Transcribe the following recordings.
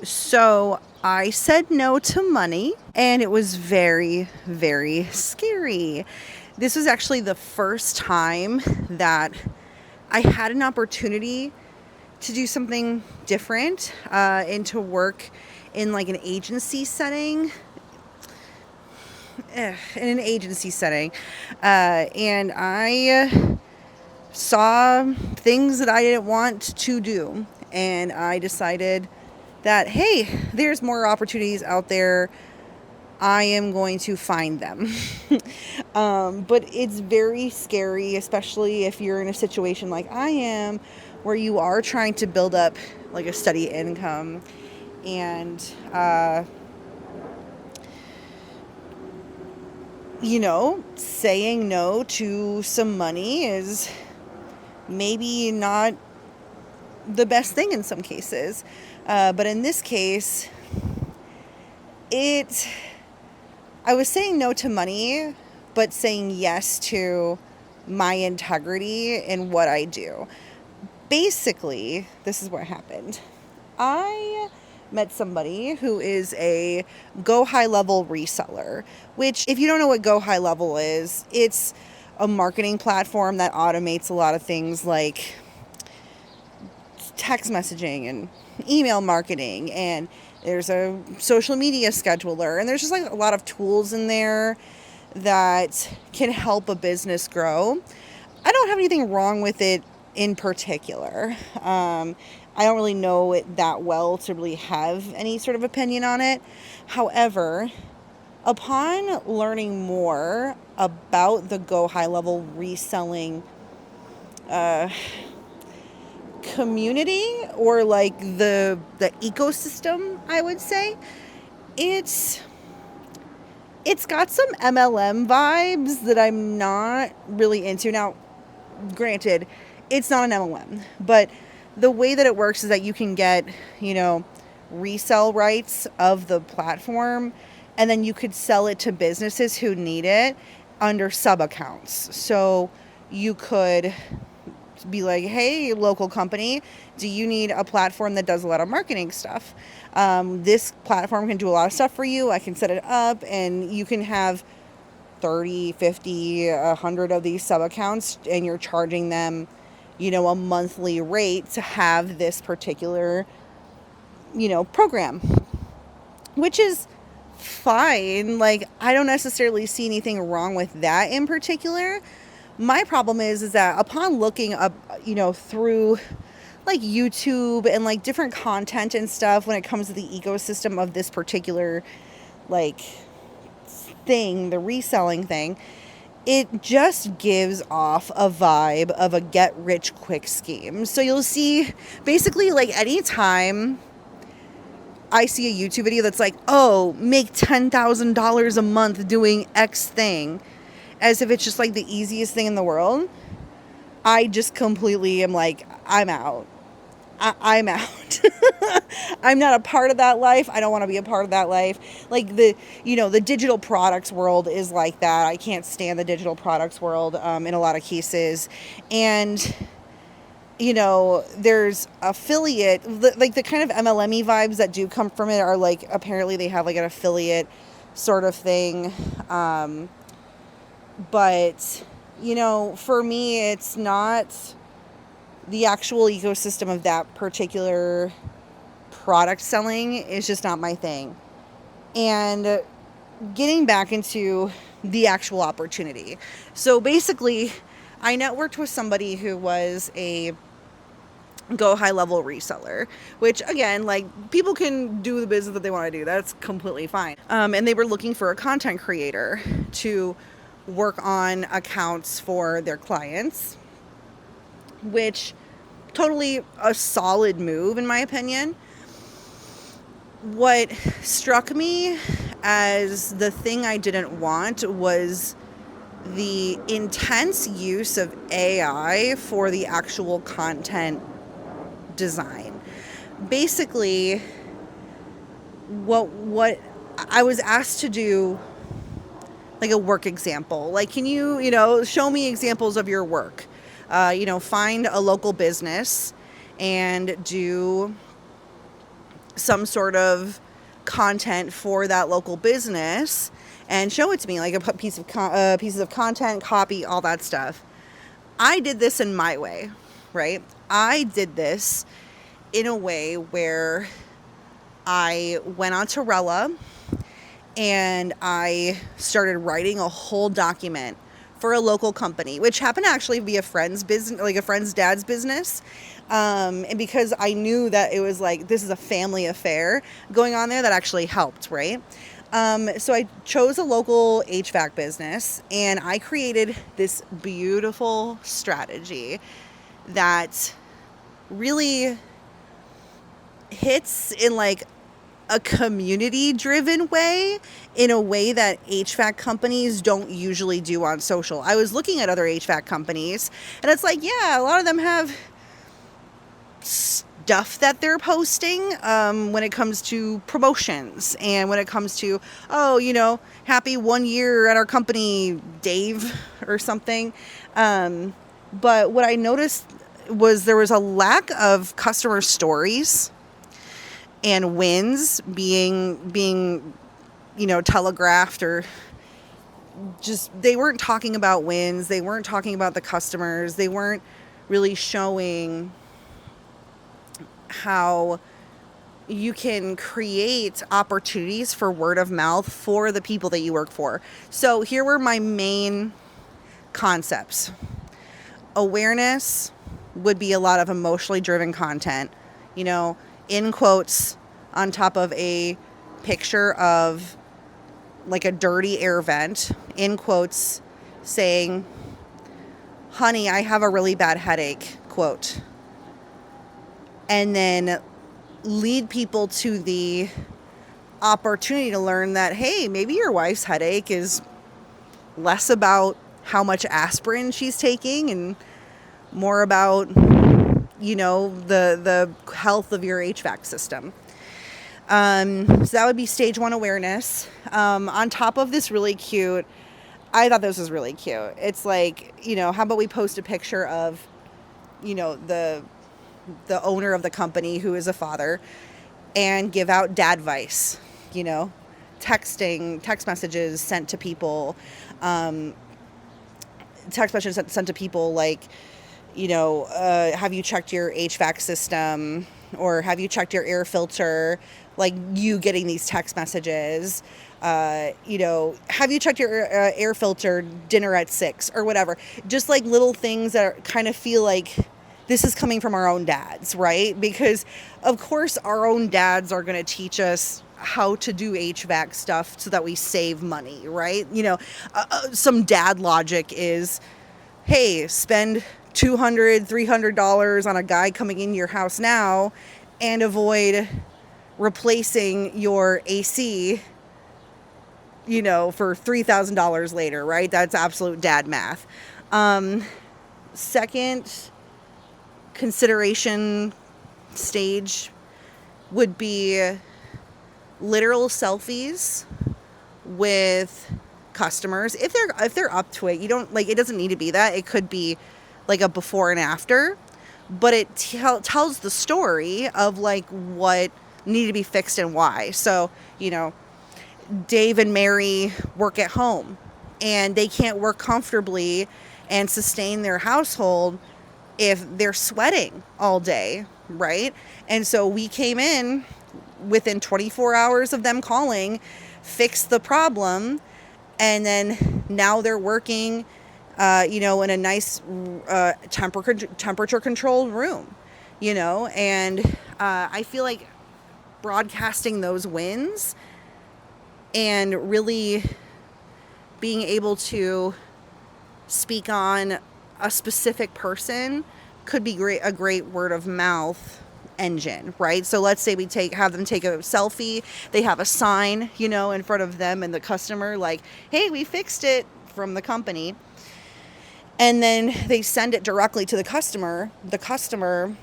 So I said no to money, and it was very, very scary. This was actually the first time that I had an opportunity to do something different and to work in like an agency setting. In an agency setting. And I saw things that I didn't want to do. And I decided that, hey, there's more opportunities out there. I am going to find them. But it's very scary, especially if you're in a situation like I am, where you are trying to build up like a steady income. And, saying no to some money is maybe not the best thing in some cases. But in this case, I was saying no to money, but saying yes to my integrity in what I do. Basically, this is what happened. I met somebody who is a Go High Level reseller, which, if you don't know what Go High Level is, it's a marketing platform that automates a lot of things like text messaging and email marketing, and there's a social media scheduler, and there's just like a lot of tools in there that can help a business grow. I don't have anything wrong with it in particular. I don't really know it that well to really have any sort of opinion on it. However, upon learning more about the Go High Level reselling community, or like the ecosystem, I would say, it's got some MLM vibes that I'm not really into. Now, granted, it's not an MLM, but the way that it works is that you can get, resell rights of the platform, and then you could sell it to businesses who need it under sub accounts. So you could be like, hey, local company, do you need a platform that does a lot of marketing stuff? This platform can do a lot of stuff for you. I can set it up, and you can have 30, 50, 100 of these sub accounts, and you're charging them, a monthly rate to have this particular, program, which is fine. Like, I don't necessarily see anything wrong with that in particular. My problem is that upon looking up, through like YouTube and like different content and stuff when it comes to the ecosystem of this particular like thing, the reselling thing, it just gives off a vibe of a get rich quick scheme. So you'll see basically like anytime I see a YouTube video that's like, oh, make $10,000 a month doing X thing, as if it's just like the easiest thing in the world, I just completely am like, I'm out. I'm out. I'm not a part of that life. I don't want to be a part of that life. Like the digital products world is like that. I can't stand the digital products world in a lot of cases. And, there's affiliate, like the kind of MLM-y vibes that do come from it are like, apparently they have like an affiliate sort of thing. But, for me, it's not the actual ecosystem of that particular product selling is just not my thing. And getting back into the actual opportunity. So basically, I networked with somebody who was a Go High Level reseller, which again, like, people can do the business that they want to do. That's completely fine. And they were looking for a content creator to work on accounts for their clients, which totally a solid move in my opinion. What struck me as the thing I didn't want was the intense use of AI for the actual content design. Basically, what I was asked to do, like a work example. Like, can you, show me examples of your work? Find a local business and do some sort of content for that local business and show it to me, like a piece of pieces of content, copy, all that stuff. I did this in my way, right? I did this in a way where I went on Torella and I started writing a whole document for a local company, which happened to actually be a friend's business, like a friend's dad's business. And because I knew that it was like, this is a family affair going on there, that actually helped, right? So I chose a local HVAC business and I created this beautiful strategy that really hits in like a community driven way, in a way that HVAC companies don't usually do on social. I was looking at other HVAC companies and it's like, yeah, a lot of them have stuff that they're posting when it comes to promotions and when it comes to, oh, you know, happy 1 year at our company, Dave, or something. But what I noticed was there was a lack of customer stories and wins being you know, telegraphed, or just, they weren't talking about wins, they weren't talking about the customers, they weren't really showing how you can create opportunities for word of mouth for the people that you work for. So here were my main concepts. Awareness would be a lot of emotionally driven content, you know, in quotes on top of a picture of like a dirty air vent, in quotes, saying, honey, I have a really bad headache, quote. And then lead people to the opportunity to learn that, hey, maybe your wife's headache is less about how much aspirin she's taking and more about, you know, the health of your HVAC system. So that would be stage one awareness. On top of this really cute, I thought this was really cute. It's like, you know, how about we post a picture of, you know, the owner of the company who is a father, and give out dad advice, you know, text messages sent to people, sent to people like, you know, have you checked your HVAC system, or have you checked your air filter? Like, you getting these text messages, you know, have you checked your air filter, dinner at 6, or whatever. Just like little things that are, kind of feel like this is coming from our own dads, right? Because of course our own dads are going to teach us how to do HVAC stuff so that we save money, right? You know, some dad logic is, hey, spend $200, $300 on a guy coming in your house now and avoid replacing your AC, you know, for $3,000 later, right? That's absolute dad math. Second consideration stage would be literal selfies with customers if they're up to it. You don't, like, it doesn't need to be that. It could be like a before and after, but it tells the story of like what needed to be fixed and why. So, you know, Dave and Mary work at home and they can't work comfortably and sustain their household if they're sweating all day, right? And so we came in within 24 hours of them calling, fixed the problem, and then now they're working, you know, in a nice temperature controlled room, you know, and I feel like broadcasting those wins and really being able to speak on a specific person could be a great word of mouth engine, right? So let's say we have them take a selfie, they have a sign, you know, in front of them and the customer, like, hey, we fixed it, from the company, and then they send it directly to the customer. The customer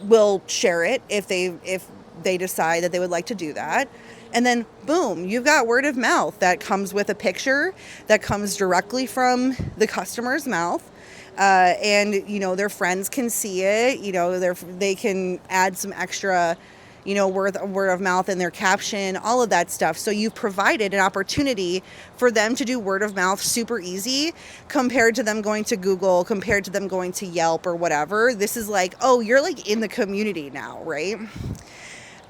will share it if they decide that they would like to do that. And then boom, you've got word of mouth that comes with a picture that comes directly from the customer's mouth. And, you know, their friends can see it, you know, they can add some extra, word of mouth in their caption, all of that stuff. So you've provided an opportunity for them to do word of mouth super easy compared to them going to Google, compared to them going to Yelp or whatever. This is like, oh, you're like in the community now, right?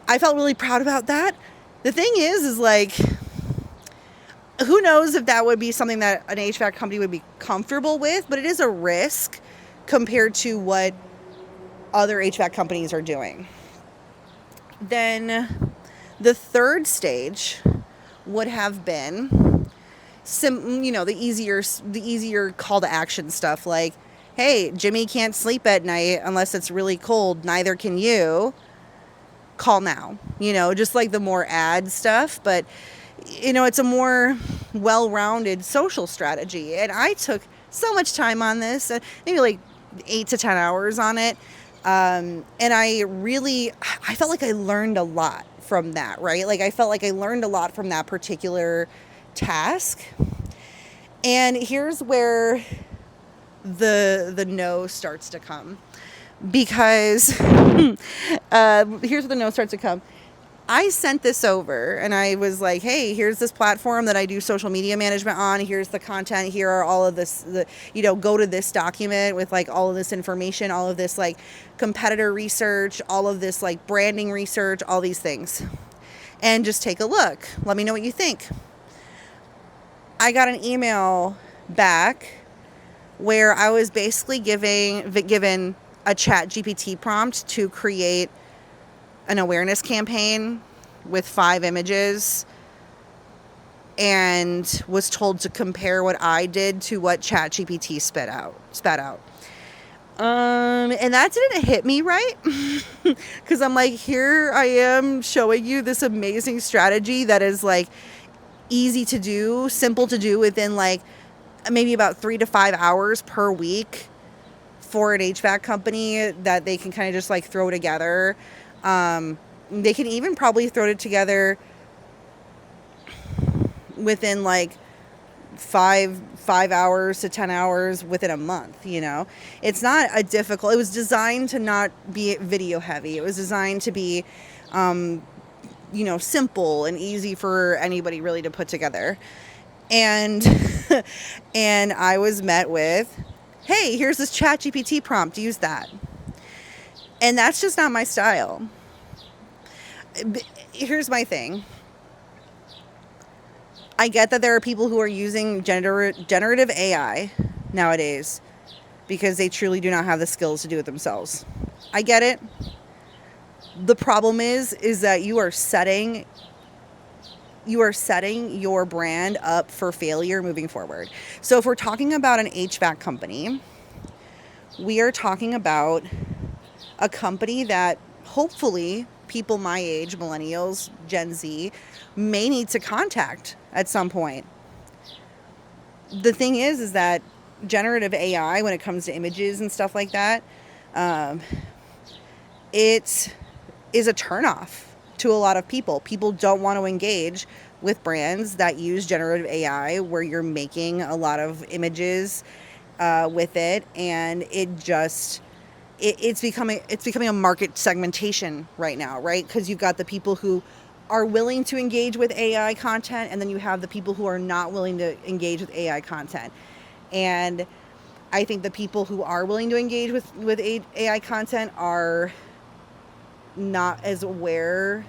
I felt really proud about that. The thing is like, who knows if that would be something that an HVAC company would be comfortable with, but it is a risk compared to what other HVAC companies are doing. Then the third stage would have been the easier call to action stuff, like, hey, Jimmy can't sleep at night unless it's really cold, neither can you. Call now. Just like the more ad stuff, but it's a more well-rounded social strategy. And I took so much time on this, maybe like 8 to 10 hours on it. And I felt like I learned a lot from that, right? Like I felt like I learned a lot from that particular task. And here's where the no starts to come. Because here's where the no starts to come. I sent this over and I was like, hey, here's this platform that I do social media management on. Here's the content. Here are all of this, go to this document with like all of this information, all of this like competitor research, all of this like branding research, all these things. And just take a look. Let me know what you think. I got an email back where I was basically given a ChatGPT prompt to create an awareness campaign with 5 images and was told to compare what I did to what ChatGPT spat out. And that didn't hit me right because I'm like, here I am showing you this amazing strategy that is like easy to do, simple to do within like maybe about 3 to 5 hours per week for an HVAC company that they can kind of just like throw together. They can even probably throw it together within like 5 hours to 10 hours within a month. It's not a difficult, it was designed to not be video heavy. It was designed to be, simple and easy for anybody really to put together. And, and I was met with, hey, here's this ChatGPT prompt, use that. And that's just not my style. Here's my thing. I get that there are people who are using generative AI nowadays because they truly do not have the skills to do it themselves. I get it. The problem is that you are setting your brand up for failure moving forward. So if we're talking about an HVAC company, we are talking about a company that hopefully people my age, millennials, Gen Z, may need to contact at some point. The thing is that generative AI, when it comes to images and stuff like that, it is a turnoff to a lot of people. People don't want to engage with brands that use generative AI where you're making a lot of images with it, and it's becoming a market segmentation right now, right? Because you've got the people who are willing to engage with AI content, and then you have the people who are not willing to engage with AI content. And I think the people who are willing to engage with AI content are not as aware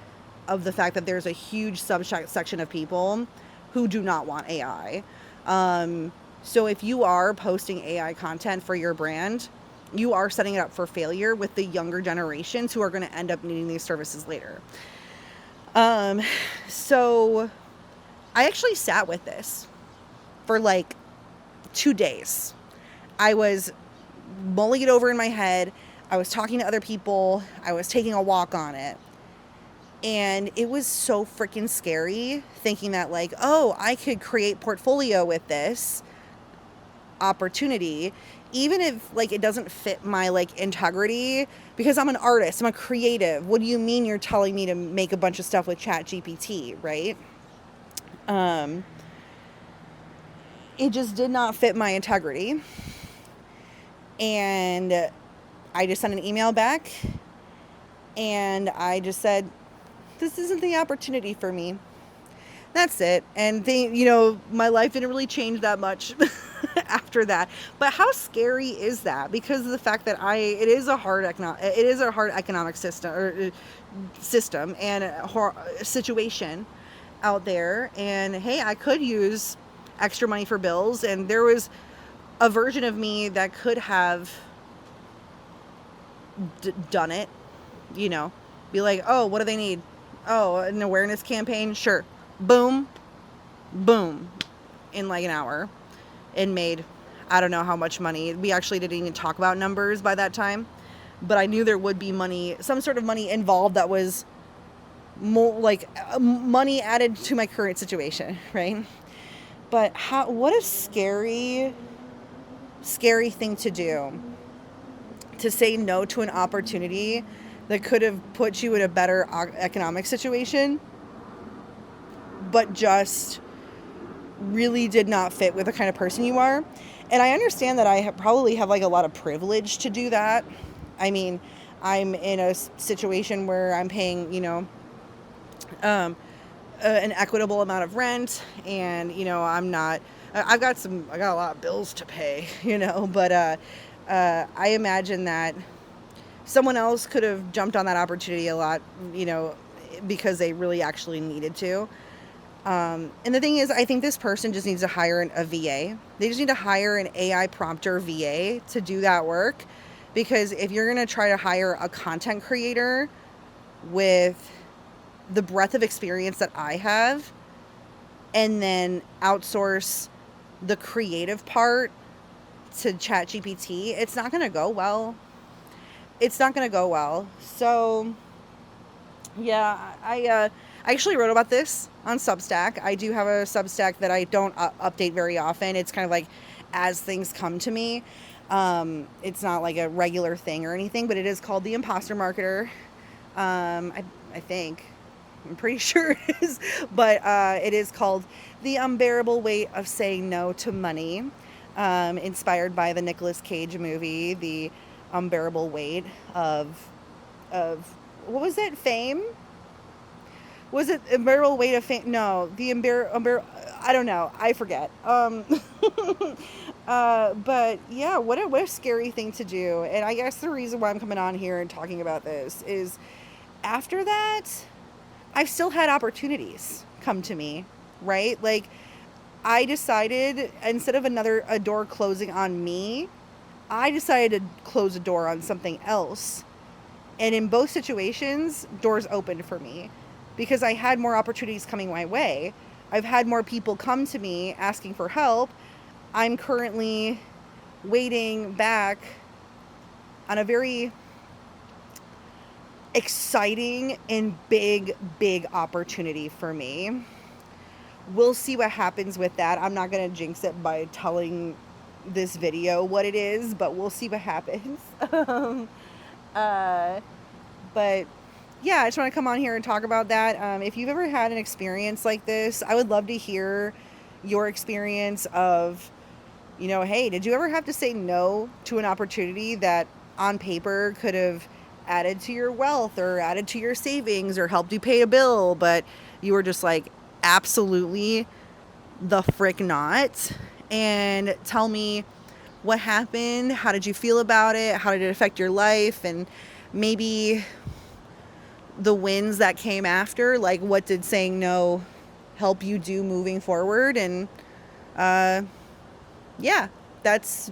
of the fact that there's a huge subsection of people who do not want AI. So if you are posting AI content for your brand, you are setting it up for failure with the younger generations who are going to end up needing these services later. So I actually sat with this for like 2 days. I was mulling it over in my head. I was talking to other people. I was taking a walk on it. And it was so freaking scary thinking that like, oh, I could create portfolio with this opportunity, even if like it doesn't fit my like integrity, because I'm an artist, I'm a creative. What do you mean you're telling me to make a bunch of stuff with ChatGPT, right? It just did not fit my integrity. And I just sent an email back And I just said, this isn't the opportunity for me. That's it. And my life didn't really change that much after that. But how scary is that? Because of the fact that it is a hard economic system and a situation out there. And hey, I could use extra money for bills, and there was a version of me that could have done it, be like, oh, what do they need? Oh, an awareness campaign? Sure. Boom, boom, in like an hour, and made, I don't know how much money. We actually didn't even talk about numbers by that time, but I knew there would be money, some sort of money involved that was more like money added to my current situation, right? But what a scary thing to do, to say no to an opportunity that could have put you in a better economic situation, but just really did not fit with the kind of person you are. And I understand that I probably have like a lot of privilege to do that. I mean, I'm in a situation where I'm paying, an equitable amount of rent, and, I got a lot of bills to pay, but I imagine that someone else could have jumped on that opportunity a lot, because they really actually needed to. And the thing is, I think this person just needs to hire a VA. They just need to hire an AI prompter VA to do that work. Because if you're going to try to hire a content creator with the breadth of experience that I have, and then outsource the creative part to ChatGPT, it's not going to go well. So, yeah, I actually wrote about this on Substack. I do have a Substack that I don't update very often. It's kind of like as things come to me. It's not like a regular thing or anything, but it is called The Imposter Marketer. I think. I'm pretty sure it is. But it is called The Unbearable Weight of Saying No to Money. Inspired by the Nicolas Cage movie, The Unbearable Weight of what was it? Fame? Was it Unbearable Weight of Fame? No, the I don't know. I forget. But yeah, what a scary thing to do. And I guess the reason why I'm coming on here and talking about this is after that, I've still had opportunities come to me, right? Like, I decided, instead of a door closing on me, I decided to close a door on something else. And in both situations, doors opened for me because I had more opportunities coming my way. I've had more people come to me asking for help. I'm currently waiting back on a very exciting and big opportunity for me. We'll see what happens with that. I'm not going to jinx it by telling this video what it is, but we'll see what happens. But yeah, I just want to come on here and talk about that. If you've ever had an experience like this, I would love to hear your experience of, hey, did you ever have to say no to an opportunity that on paper could have added to your wealth or added to your savings or helped you pay a bill, but you were just like, absolutely the frick not? And tell me what happened. How did you feel about it? How did it affect your life? And maybe the wins that came after, like what did saying no help you do moving forward? And yeah, that's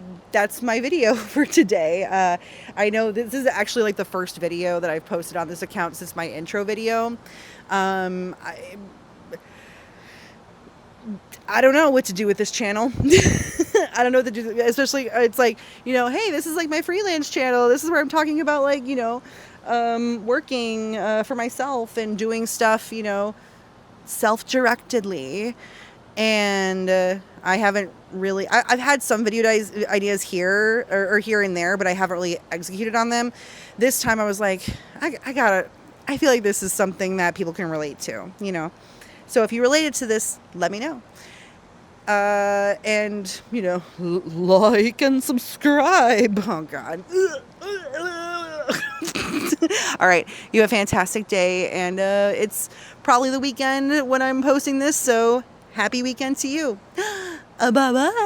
my video for today. I know this is actually like the first video that I've posted on this account since my intro video. I don't know what to do with this channel. I don't know what to do, especially it's like, hey, this is like my freelance channel. This is where I'm talking about like, working for myself and doing stuff, self-directedly. And I haven't really, I've had some video ideas here or here and there, but I haven't really executed on them. This time I was like, I feel like this is something that people can relate to, So if you related to this, let me know. And, like and subscribe. Oh, God. All right. You have a fantastic day. And it's probably the weekend when I'm posting this. So happy weekend to you. Bye-bye.